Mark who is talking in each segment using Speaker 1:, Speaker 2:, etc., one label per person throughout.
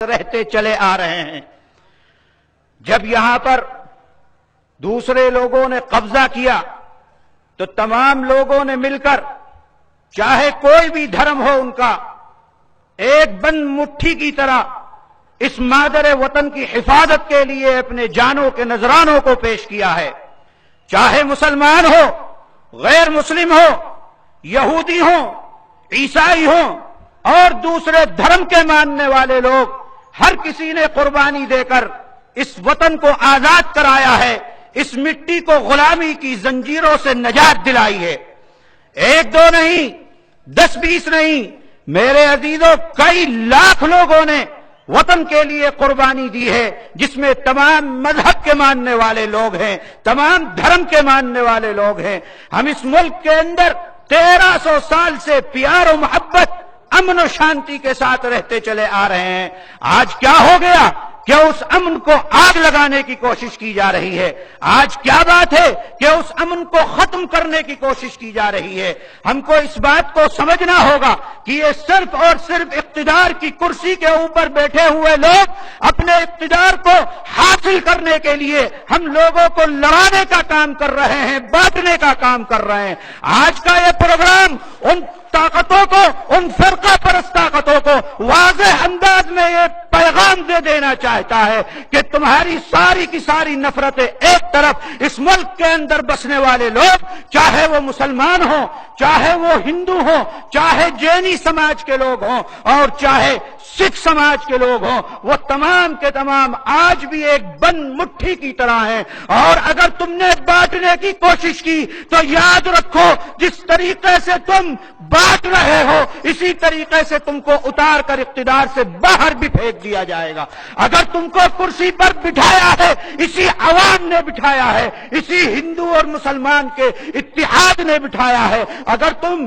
Speaker 1: رہتے چلے آ رہے ہیں۔ جب یہاں پر دوسرے لوگوں نے قبضہ کیا تو تمام لوگوں نے مل کر، چاہے کوئی بھی دھرم ہو ان کا، ایک بند مٹھی کی طرح اس مادر وطن کی حفاظت کے لیے اپنے جانوں کے نذرانوں کو پیش کیا ہے۔ چاہے مسلمان ہو، غیر مسلم ہو، یہودی ہو، عیسائی ہو اور دوسرے دھرم کے ماننے والے لوگ، ہر کسی نے قربانی دے کر اس وطن کو آزاد کرایا ہے، اس مٹی کو غلامی کی زنجیروں سے نجات دلائی ہے۔ ایک دو نہیں، 10-20 نہیں، میرے عزیزوں، کئی لاکھ لوگوں نے وطن کے لیے قربانی دی ہے، جس میں تمام مذہب کے ماننے والے لوگ ہیں، تمام دھرم کے ماننے والے لوگ ہیں۔ ہم اس ملک کے اندر 1300 سال سے پیار و محبت، امن و شانتی کے ساتھ رہتے چلے آ رہے ہیں۔ آج کیا ہو گیا کہ اس امن کو آگ لگانے کی کوشش کی جا رہی ہے؟ آج کیا بات ہے کہ اس امن کو ختم کرنے کی کوشش کی جا رہی ہے؟ ہم کو اس بات کو سمجھنا ہوگا کہ یہ صرف اور صرف اقتدار کی کرسی کے اوپر بیٹھے ہوئے لوگ اپنے اقتدار کو حاصل کرنے کے لیے ہم لوگوں کو لڑانے کا کام کر رہے ہیں، بانٹنے کا کام کر رہے ہیں۔ آج کا یہ پروگرام ان طاقتوں کو، ان فرقہ پرست طاقتوں کو واضح انداز میں یہ پیغام دے دینا چاہتا ہے کہ تمہاری ساری کی ساری نفرتیں ایک طرف، اس ملک کے اندر بسنے والے لوگ، چاہے وہ مسلمان ہوں، چاہے وہ ہندو ہوں، چاہے جینی سماج کے لوگ ہوں اور چاہے سکھ سماج کے لوگ ہوں، وہ تمام کے تمام آج بھی ایک بند مٹھی کی طرح ہیں۔ اور اگر تم نے بانٹنے کی کوشش کی تو یاد رکھو، جس طریقے سے تم بانٹ رہے ہو اسی طریقے سے تم کو اتار کر اقتدار سے باہر بھی پھینک دیا جائے گا۔ اگر تم کو کرسی پر بٹھایا ہے اسی عوام نے بٹھایا ہے، اسی ہندو اور مسلمان کے اتحاد نے بٹھایا ہے۔ اگر تم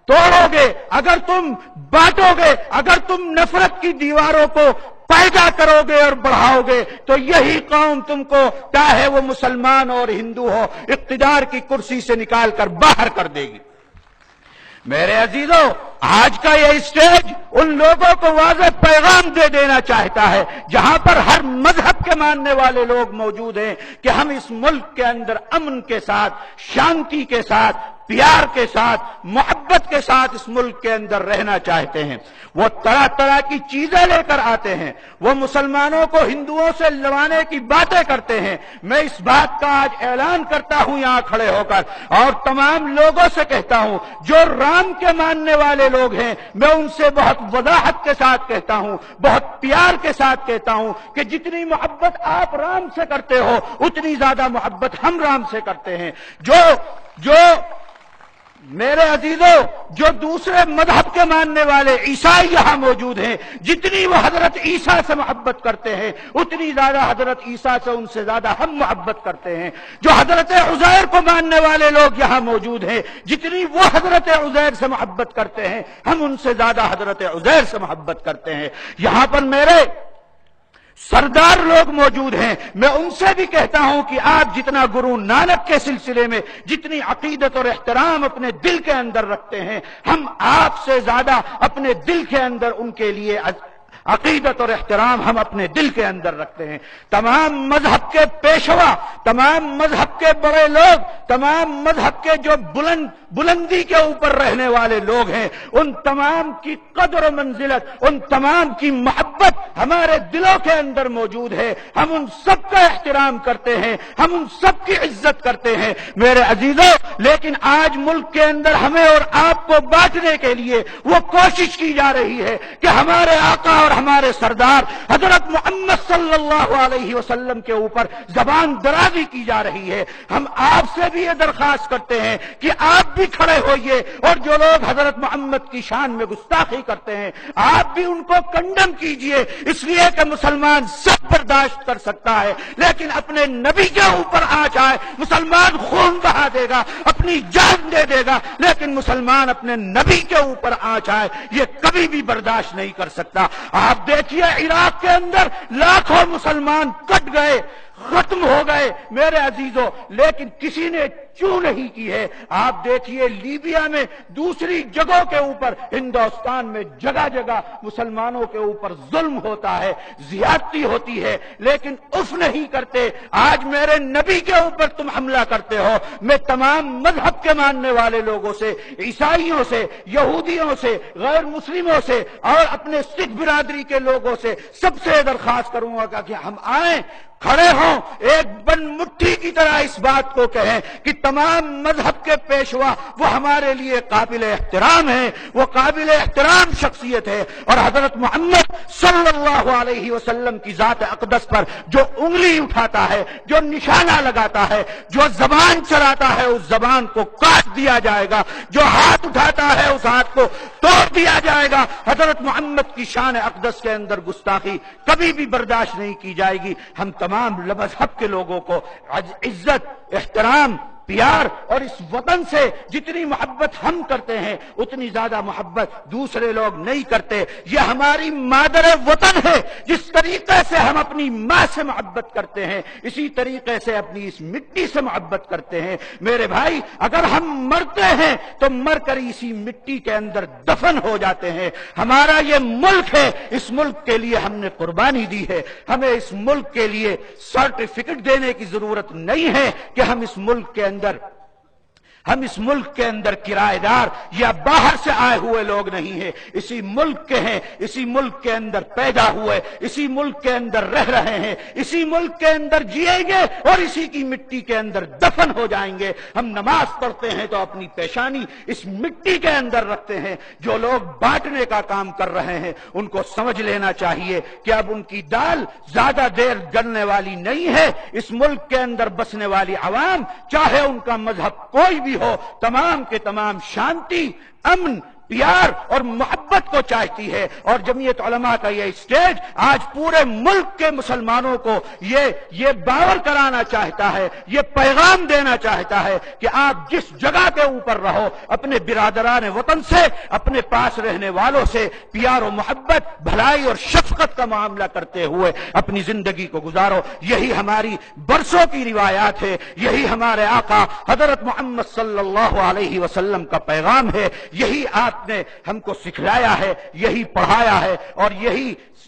Speaker 1: توڑو گے، اگر تم بانٹو گے، اگر تم نفرت کی دیواروں کو پیدا کرو گے اور بڑھاؤ گے تو یہی قوم تم کو، چاہے وہ مسلمان اور ہندو ہو، اقتدار کی کرسی سے نکال کر باہر کر دے گی۔ میرے عزیزوں، آج کا یہ اسٹیج ان لوگوں کو واضح پیغام دے دینا چاہتا ہے، جہاں پر ہر مذہب کے ماننے والے لوگ موجود ہیں، کہ ہم اس ملک کے اندر امن کے ساتھ، شانتی کے ساتھ، پیار کے ساتھ، محبت کے ساتھ اس ملک کے اندر رہنا چاہتے ہیں۔ وہ طرح طرح کی چیزیں لے کر آتے ہیں، وہ مسلمانوں کو ہندوؤں سے لڑانے کی باتیں کرتے ہیں۔ میں اس بات کا آج اعلان کرتا ہوں یہاں کھڑے ہو کر، اور تمام لوگوں سے کہتا ہوں جو رام کے ماننے والے لوگ ہیں، میں ان سے بہت وضاحت کے ساتھ کہتا ہوں، بہت پیار کے ساتھ کہتا ہوں کہ جتنی محبت آپ رام سے کرتے ہو اتنی زیادہ محبت ہم رام سے کرتے ہیں۔ جو میرے عزیزوں، جو دوسرے مذہب کے ماننے والے عیسائی یہاں موجود ہیں، جتنی وہ حضرت عیسیٰ سے محبت کرتے ہیں اتنی زیادہ حضرت عیسیٰ سے، ان سے زیادہ ہم محبت کرتے ہیں۔ جو حضرت عزیر کو ماننے والے لوگ یہاں موجود ہیں، جتنی وہ حضرت عزیر سے محبت کرتے ہیں ہم ان سے زیادہ حضرت عزیر سے محبت کرتے ہیں۔ یہاں پر میرے سردار لوگ موجود ہیں، میں ان سے بھی کہتا ہوں کہ آپ جتنا گرو نانک کے سلسلے میں جتنی عقیدت اور احترام اپنے دل کے اندر رکھتے ہیں، ہم آپ سے زیادہ اپنے دل کے اندر ان کے لیے عقیدت اور احترام ہم اپنے دل کے اندر رکھتے ہیں۔ تمام مذہب کے پیشوا، تمام مذہب کے بڑے لوگ، تمام مذہب کے جو بلندی کے اوپر رہنے والے لوگ ہیں، ان تمام کی قدر و منزلت، ان تمام کی محبت ہمارے دلوں کے اندر موجود ہے۔ ہم ان سب کا احترام کرتے ہیں، ہم ان سب کی عزت کرتے ہیں میرے عزیزوں۔ لیکن آج ملک کے اندر ہمیں اور آپ کو بانٹنے کے لیے وہ کوشش کی جا رہی ہے کہ ہمارے آقا اور ہمارے سردار حضرت محمد صلی اللہ علیہ وسلم کے اوپر زبان درازی کی جا رہی ہے۔ ہم آپ سے بھی یہ درخواست کرتے ہیں کہ آپ بھی کھڑے ہوئیے، اور جو لوگ حضرت محمد کی شان میں گستاخی کرتے ہیں آپ بھی ان کو کنڈم کیجئے، اس لیے کہ مسلمان سب برداشت کر سکتا ہے، لیکن اپنے نبی کے اوپر آنچ آئے، مسلمان خون بہا دے گا، اپنی جان دے دے گا، لیکن مسلمان اپنے نبی کے اوپر آنچ آئے یہ کبھی بھی برداشت نہیں کر سکتا۔ آپ دیکھیے عراق کے اندر لاکھوں مسلمان کٹ گئے، ختم ہو گئے میرے عزیزوں، لیکن کسی نے چوں نہیں کی ہے۔ آپ دیکھیے لیبیا میں دوسری جگہوں کے اوپر، ہندوستان میں جگہ جگہ مسلمانوں کے اوپر ظلم ہوتا ہے، زیادتی ہوتی ہے، لیکن اف نہیں کرتے۔ آج میرے نبی کے اوپر تم حملہ کرتے ہو۔ میں تمام مذہب کے ماننے والے لوگوں سے، عیسائیوں سے، یہودیوں سے، غیر مسلموں سے اور اپنے سکھ برادری کے لوگوں سے سب سے درخواست کروں گا کہ ہم آئیں، کھڑے ہوں، ایک بن مٹھی کی طرح اس بات کو کہیں کہ تمام مذہب کے پیشوا وہ ہمارے لیے قابل احترام ہیں، وہ قابل احترام شخصیت ہے، اور حضرت محمد صلی اللہ علیہ وسلم کی ذات اقدس پر جو انگلی اٹھاتا ہے، جو نشانہ لگاتا ہے، جو زبان چلاتا ہے، اس زبان کو کاٹ دیا جائے گا، جو ہاتھ اٹھاتا ہے اس ہاتھ کو توڑ دیا جائے گا۔ حضرت محمد کی شان اقدس کے اندر گستاخی کبھی بھی برداشت نہیں کی جائے گی۔ ہم تمام مذہب کے لوگوں کو عزت، احترام، پیار اور اس وطن سے جتنی محبت ہم کرتے ہیں اتنی زیادہ محبت دوسرے لوگ نہیں کرتے۔ یہ ہماری مادر وطن ہے، جس طریقے سے ہم اپنی ماں سے محبت کرتے ہیں اسی طریقے سے اپنی اس مٹی سے محبت کرتے ہیں۔ میرے بھائی، اگر ہم مرتے ہیں تو مر کر اسی مٹی کے اندر دفن ہو جاتے ہیں۔ ہمارا یہ ملک ہے، اس ملک کے لیے ہم نے قربانی دی ہے۔ ہمیں اس ملک کے لیے سرٹیفکیٹ دینے کی ضرورت نہیں ہے کہ ہم اس ملک کے اندر کرایہ دار یا باہر سے آئے ہوئے لوگ نہیں ہیں، اسی ملک کے ہیں، اسی ملک کے اندر پیدا ہوئے، اسی ملک کے اندر رہ رہے ہیں، اسی ملک کے اندر جیئیں گے اور اسی کی مٹی کے اندر دفن ہو جائیں گے۔ ہم نماز پڑھتے ہیں تو اپنی پیشانی اس مٹی کے اندر رکھتے ہیں۔ جو لوگ بانٹنے کا کام کر رہے ہیں ان کو سمجھ لینا چاہیے کہ اب ان کی دال زیادہ دیر گلنے والی نہیں ہے۔ اس ملک کے اندر بسنے والی عوام، چاہے ان کا مذہب کوئی بھی ہو، تمام کے تمام شانتی، امن، پیار اور محبت کو چاہتی ہے، اور جمعیت علماء کا یہ اسٹیج آج پورے ملک کے مسلمانوں کو یہ باور کرانا چاہتا ہے، یہ پیغام دینا چاہتا ہے کہ آپ جس جگہ کے اوپر رہو، اپنے برادران وطن سے، اپنے پاس رہنے والوں سے پیار و محبت، بھلائی اور شفقت کا معاملہ کرتے ہوئے اپنی زندگی کو گزارو۔ یہی ہماری برسوں کی روایات ہے، یہی ہمارے آقا حضرت محمد صلی اللہ علیہ وسلم کا پیغام ہے، یہی آپ نے ہم کو سکھلایا ہے، یہی پڑھایا ہے، اور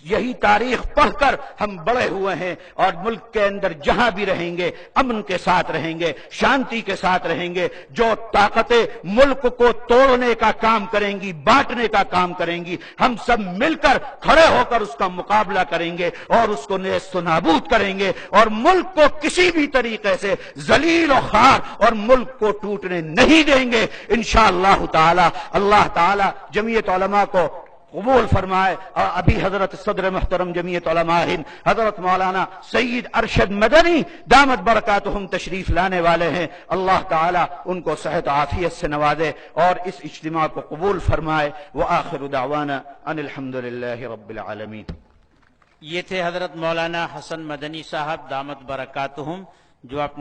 Speaker 1: یہی تاریخ پڑھ کر ہم بڑے ہوئے ہیں، اور ملک کے اندر جہاں بھی رہیں گے امن کے ساتھ رہیں گے، شانتی کے ساتھ رہیں گے۔ جو طاقتیں ملک کو توڑنے کا کام کریں گی، بانٹنے کا کام کریں گی، ہم سب مل کر کھڑے ہو کر اس کا مقابلہ کریں گے اور اس کو نیست و نابود کریں گے، اور ملک کو کسی بھی طریقے سے ذلیل و خوار اور ملک کو ٹوٹنے نہیں دیں گے انشاءاللہ تعالی۔ اللہ تعالی جمعیت علماء کو قبول فرمائے۔ اور ابھی حضرت صدر محترم جمعیت علماء ہند حضرت مولانا سید ارشد مدنی دامت برکاتہم تشریف لانے والے ہیں، اللہ تعالی ان کو صحت و عافیت سے نوازے اور اس اجتماع کو قبول فرمائے۔ وآخر دعوانا ان الحمدللہ رب العالمین۔
Speaker 2: یہ تھے حضرت مولانا حسن مدنی صاحب دامت برکاتہم، جو اپنے